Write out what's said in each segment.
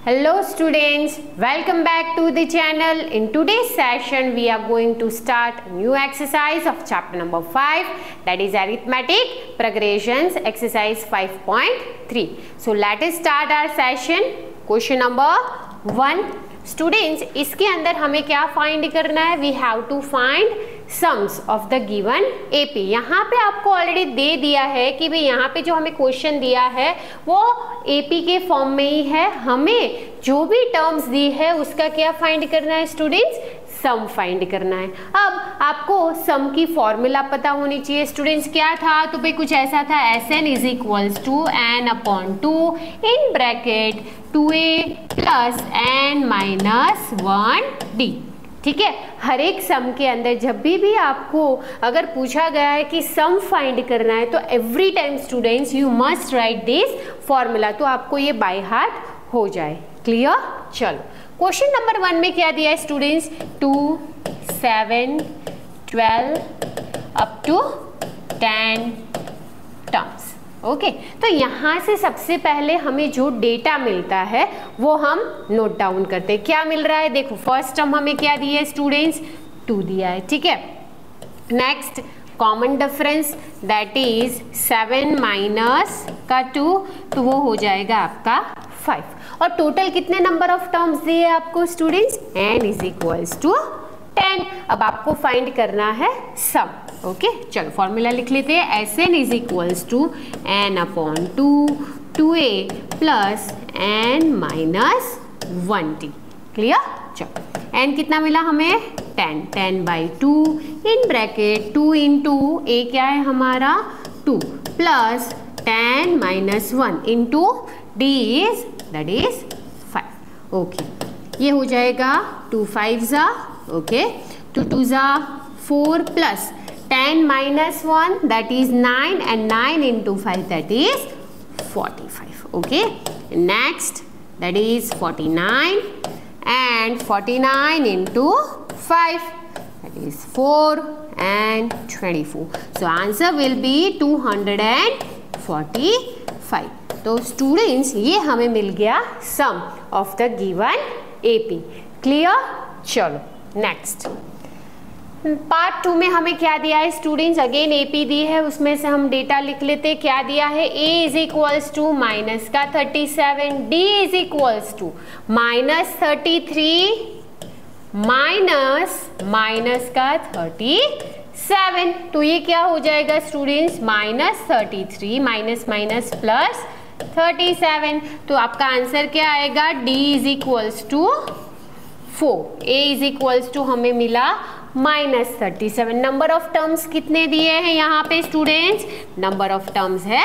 Hello students, welcome back to the channel. In today's session we are going to start a new exercise of chapter number 5, that is arithmetic progressions, exercise 5.3. So let us start our session. Question number 1. Students, इसके अंदर हमें क्या find करना है? We have to find sums of the given AP. यहाँ पे आपको already दे दिया है कि भाई यहाँ पे जो हमें क्वेश्चन दिया है वो एपी के फॉर्म में ही है. हमें जो भी टर्म्स दी है उसका क्या फाइंड करना है स्टूडेंट्स? सम फाइंड करना है. अब आपको सम की फॉर्मूला पता होनी चाहिए स्टूडेंट्स. क्या था? तो भाई कुछ ऐसा था, Sn is equals to n upon 2 in bracket 2a plus n minus 1d. ठीक है, हर एक सम के अंदर जब भी आपको अगर पूछा गया है कि सम फाइंड करना है तो every time students you must write this formula, तो आपको ये बाय हार्ट हो जाए. क्लियर? चलो क्वेश्चन नंबर 1 में क्या दिया है students? 2, 7, 12 up to 10 terms. Okay, तो यहाँ से सबसे पहले हमें जो डेटा मिलता है वो हम नोट डाउन करते हैं. क्या मिल रहा है? देखो फर्स्ट टर्म हमें क्या दिया है स्टूडेंट्स? 2 दिया है. ठीक है, next common difference that is 7 minus का 2, तो वो हो जाएगा आपका 5. और टोटल कितने नंबर ऑफ टर्म्स दिए आपको students? n is equals to 10. अब आपको फाइंड करना है सम. ओके, चलो फॉर्मूला लिख लेते हैं. Sn is equals to n upon 2 2a plus n minus 1d. Clear? चलो n कितना मिला हमें? 10 by 2 in bracket 2 into a क्या है हमारा? 2 plus 10 minus 1 into d is that is 5. Okay, ये हो जाएगा 2 5 जा, ओके, 2 2 जा 4 plus 10 minus 1 that is 9 and 9 into 5 that is 45. Okay, next that is 49 and 49 into 5 that is 4 and 24. So answer will be 245. तो students ये हमें मिल गया sum of the given AP. Clear? चलो नेक्स्ट पार्ट 2 में हमें क्या दिया है स्टूडेंट्स? अगेन एपी दी है, उसमें से हम डेटा लिख लेते हैं. क्या दिया है? a is equals to minus का 37, d is equals to minus 33 minus का 37. तो ये क्या हो जाएगा students? Minus 33 minus minus plus 37. तो आपका आंसर क्या आएगा? d is equals to 4. a is equals to हमें मिला माइनस 37. नंबर ऑफ टर्म्स कितने दिए हैं यहाँ पे स्टूडेंट्स? नंबर ऑफ टर्म्स है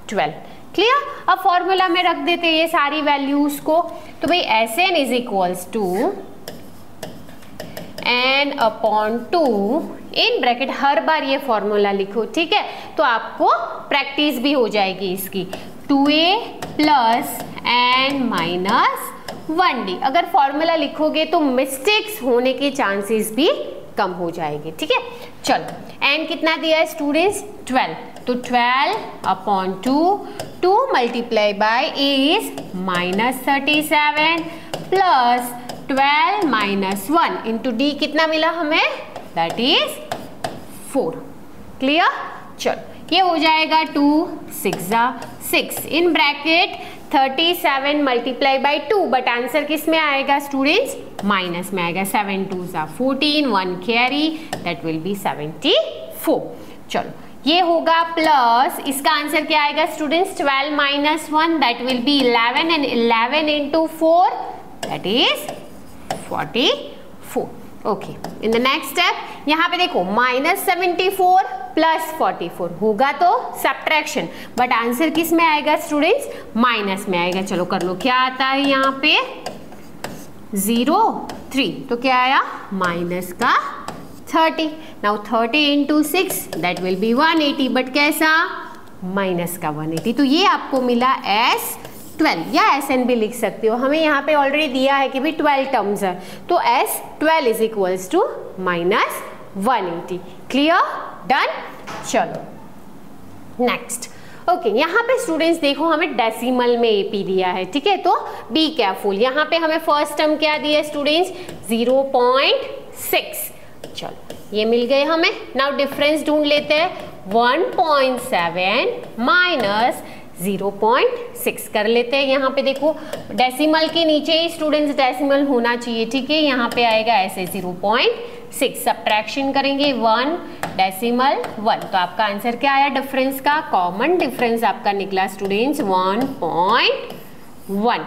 12. क्लियर? अब फॉर्मूला में रख देते हैं ये सारी वैल्यूज को. तो भाई Sn is equals to n upon 2 in bracket, हर बार ये फॉर्मूला लिखो. ठीक है, तो आपको प्रैक्टिस भी हो जाएगी इसकी. 2a plus n minus 1d. अगर फॉर्मूला लिखोगे तो मिस्टेक्स होने के चांसेस भी कम हो जाएंगे. ठीक है, चलो n कितना दिया है स्टूडेंट्स? 12. तो 12 upon 2 multiply by a is minus 37 plus 12 minus 1 into d कितना मिला हमें? That is 4. क्लियर? चलो ये हो जाएगा 2 6 in bracket 37 multiply by 2, but answer किस में आएगा स्टूडेंट्स? माइनस में आएगा. 7 2 14, 1 कैरी, दैट विल बी 74. चलो ये होगा प्लस, इसका आंसर क्या आएगा students? 12 minus 1 that will B 11 and 11 into 4 that is 44. Okay, in the next step यहाँ पे देखो माइनस 74 प्लस 44 होगा तो सब्ट्रैक्शन, बट आंसर किस में आएगा स्टूडेंट्स? माइनस में आएगा. चलो कर लो, क्या आता है यहाँ पे? 0 3, तो क्या आया? माइनस का 30. Now 30 into 6 that will B 180, but कैसा? माइनस का 180. तो ये आपको मिला S12 या Sn भी लिख सकते हो. हमें यहाँ पे ऑलरेडी दिया है कि भी 12 टर्म्स है, तो S12 is equals to minus 180. Clear? Done? चलो नेक्स्ट ओके, यहाँ पे स्टूडेंट्स देखो हमें डेसिमल में एपी दिया है, ठीक है, तो बी केयरफुल। यहाँ पे हमें फर्स्ट टर्म क्या दिया है स्टूडेंट्स 0.6, चलो ये मिल गए हमें। नाउ डिफरेंस ढूंढ लेते हैं, 1.7 माइनस 0.6 कर लेते हैं। यहाँ पे देखो डेसिमल के नीचे ही स्टूडेंट्स डेसिमल होना चाहिए, ठीक है, यहाँ पे आएगा ऐसे 0.6, सब्ट्रैक्शन करेंगे 1 डेसिमल 1, तो आपका आंसर क्या आया डिफरेंस का, कॉमन डिफरेंस आपका निकला students 1.1।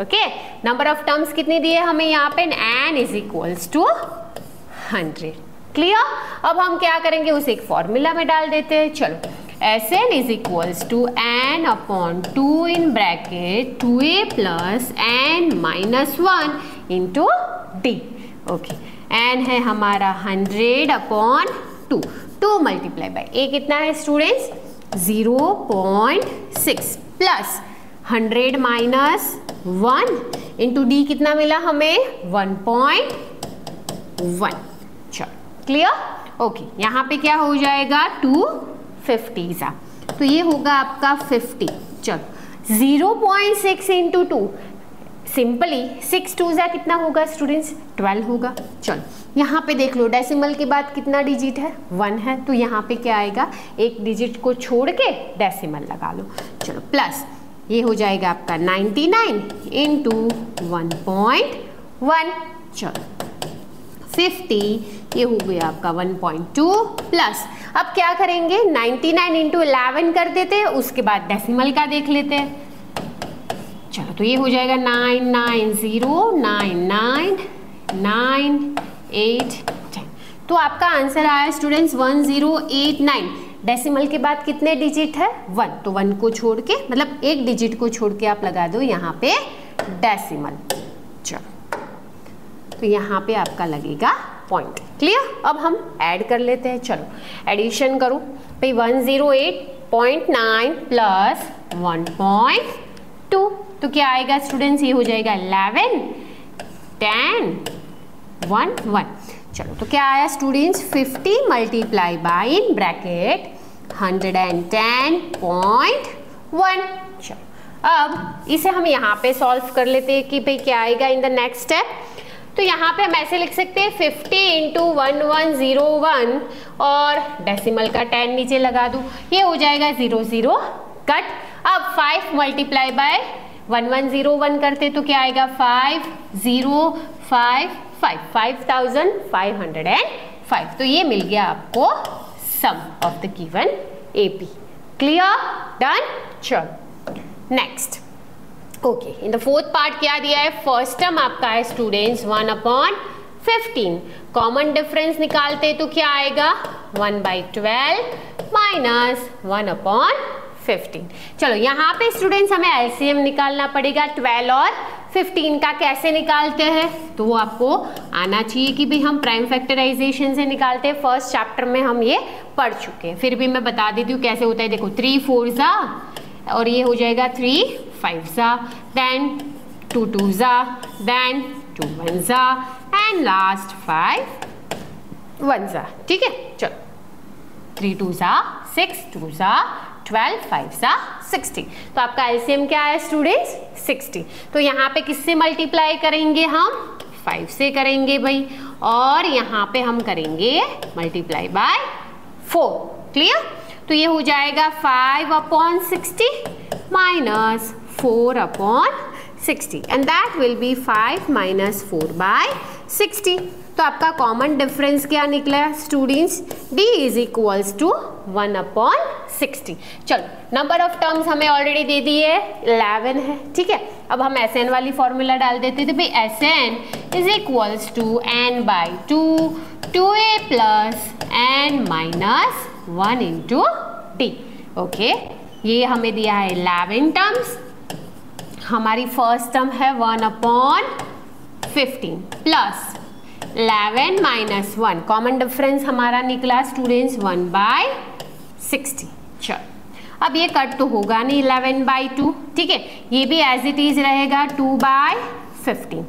Okay, number of terms कितनी दिए हमें यहाँ पे, n is equals to 100। Clear? अब हम क्या करेंगे, उसे एक फॉर्मूला में डाल देते हैं। चलो, Sn is equals to n upon 2 in bracket 2a plus n minus 1 into d। Okay, n है हमारा 100 upon 2, 2 मल्टीप्लाई बाई a कितना है students 0.6 plus 100 minus 1 into D कितना मिला हमें 1.1। चलो क्लियर? ओके, यहाँ पे क्या हो जाएगा 250 सा, तो ये होगा आपका 50। चलो 0.6 इंटू 2, सिंपली 6 2 सा कितना होगा स्टूडेंट्स 12 होगा। चलो यहाँ पे देख लो डेसिमल के बाद कितना डिजिट है 1 है, तो यहाँ पे क्या आएगा, एक डिजिट को छोड़ के डेसिमल लगा लो। चलो प्लस ये हो जाएगा आपका 99 इंटू 1.1। चलो 50 ये हो गया आपका 1.2 प्लस, अब क्या करेंगे 99 इंटू 11 कर देते हैं, उसके बाद डेसिमल का देख लेते हैं। चलो तो ये हो जाएगा 990999810, तो आपका आंसर आया स्टूडेंट्स 1089। डेसिमल के बाद कितने डिजिट है 1, तो 1 को छोड़ के मतलब एक डिजिट को छोड़ के आप लगा दो यहाँ पे डेसिमल। चलो तो यहाँ पे आपका लगेगा पॉइंट। क्लियर? अब हम ऐड कर लेते हैं। चलो एडिशन करो भाई 108.9 प्लस 1.2, तो क्या आएगा स्टूडेंट्स, ये हो जाएगा 11 10 1 1। चलो तो क्या आया students 50 multiply by in bracket 110.1। चलो अब इसे हम यहाँ पे सॉल्व कर लेते हैं कि भाई क्या आएगा इन द नेक्स्ट स्टेप। तो यहाँ पे हम ऐसे लिख सकते हैं 50 इंटू 1101 और डेसिमल का 10 नीचे लगा दूँ, ये हो जाएगा 00 कट। अब 5 मल्टीप्लाई बाय 1101 करते तो क्या आएगा 5505, तो ये मिल गया आपको sum of the given AP. Clear? Done? चलो next. Okay, in the fourth part क्या दिया है, फर्स्ट टर्म आपका है स्टूडेंट्स 1/15, कॉमन डिफरेंस निकालते तो क्या आएगा 1/12 माइनस 1/15। चलो यहाँ पे स्टूडेंट्स हमें एलसीएम निकालना पड़ेगा 12 और 15 का। कैसे निकालते हैं तो वो आपको आना चाहिए कि भाई हम प्राइम फैक्टराइजेशन से निकालते हैं, फर्स्ट चैप्टर में हम ये पढ़ चुके हैं, फिर भी मैं बता देती हूँ कैसे होता है। देखो 3 4 ज़ा और ये हो जाएगा 3 5 ज़ा, देन 2 2 ज़ा, देन 2 1 ज़ा एंड लास्ट 5 1 ज़ा। ठीक है, चलो 3 2 ज़ा 6, 2 ज़ा 12, 5 ज़ा 60, तो आपका एलसीएम क्या है स्टूडेंट्स 60। तो यहाँ पे किससे मल्टीप्लाई करेंगे हम 5 से करेंगे भाई, और यहाँ पे हम करेंगे मल्टीप्लाई बाय 4। क्लियर? तो ये हो जाएगा 5/60 minus 4/60 and that will be 5 minus 4/60। तो आपका कॉमन डिफरेंस क्या निकला students, D is equals to 1/60। चलो नंबर ऑफ टर्म्स हमें ऑलरेडी दे दी है 11 है। ठीक है, अब हम Sn वाली फॉर्मूला डाल देते थे भाई, Sn is equals to n/2 2a plus n minus 1 into d. Okay, ये हमें दिया है 11 टर्म्स, हमारी फर्स्ट टर्म है 1/15 प्लस 11 माइनस 1, कॉमन डिफरेंस हमारा निकला स्टूडेंट्स 1/60। चलो अब ये कट तो होगा नहीं 11/2, ठीक है, ये भी एज इट इज रहेगा 2/15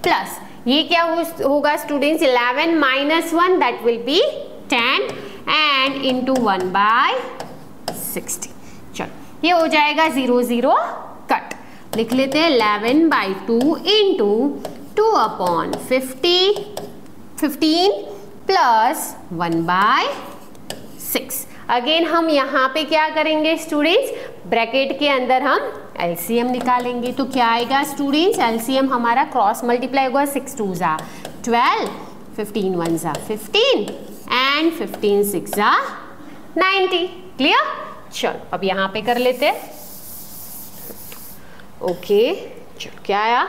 प्लस ये क्या होगा students 11 minus 1 that will B 10 and into 1/60। चलो ये हो जाएगा 0 0 कट, लिख लेते हैं 11/2 इंटू 2/50 15 प्लस 1/6। अगेन हम यहाँ पे क्या करेंगे स्टूडेंट्स, ब्रैकेट के अंदर हम एलसीएम निकालेंगे। तो क्या आएगा स्टूडेंट्स, एलसीएम हमारा क्रॉस मल्टीप्लाई होगा, 6 2 ज़ा 12, 15 1 ज़ा 15 एंड 15 6 ज़ा 90। क्लियर? चलो अब यहाँ पे कर लेते हैं। ओके चलो क्या आया,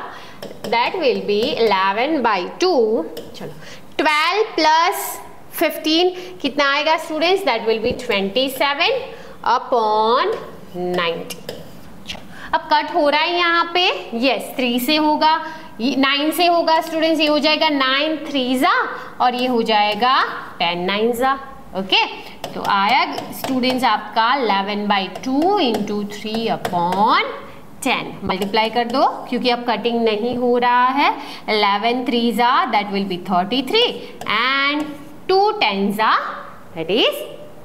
दैट विल बी 11/2, चलो 12 प्लस 15 कितना आएगा स्टूडेंट्स, दैट विल बी 27/90। अब कट हो रहा है यहाँ पे, यस 3 से होगा, 9 से होगा स्टूडेंट्स, ये हो जाएगा 9 3 ज़ा और ये हो जाएगा 10 9 ज़ा। ओके तो आया स्टूडेंट्स आपका 11/2 इंटू 3/10, मल्टीप्लाई कर दो क्योंकि अब कटिंग नहीं हो रहा है। 11 3 ज़ा दैट विल बी 33 एंड 2 10 ज़ा दैट इज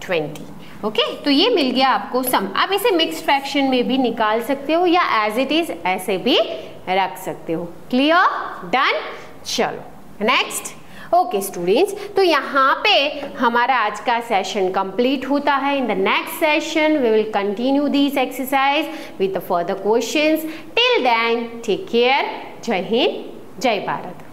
20। ओके तो ये मिल गया आपको सम। आप इसे मिक्स्ड फ्रैक्शन में भी निकाल सकते हो या एज इट इज ऐसे भी रख सकते हो। क्लियर? डन? चलो नेक्स्ट। ओके स्टूडेंट्स, तो यहाँ पे हमारा आज का सेशन कंप्लीट होता है। In the next session we will continue this exercise with the further questions. Till then take care. जय हिंद, जय भारत।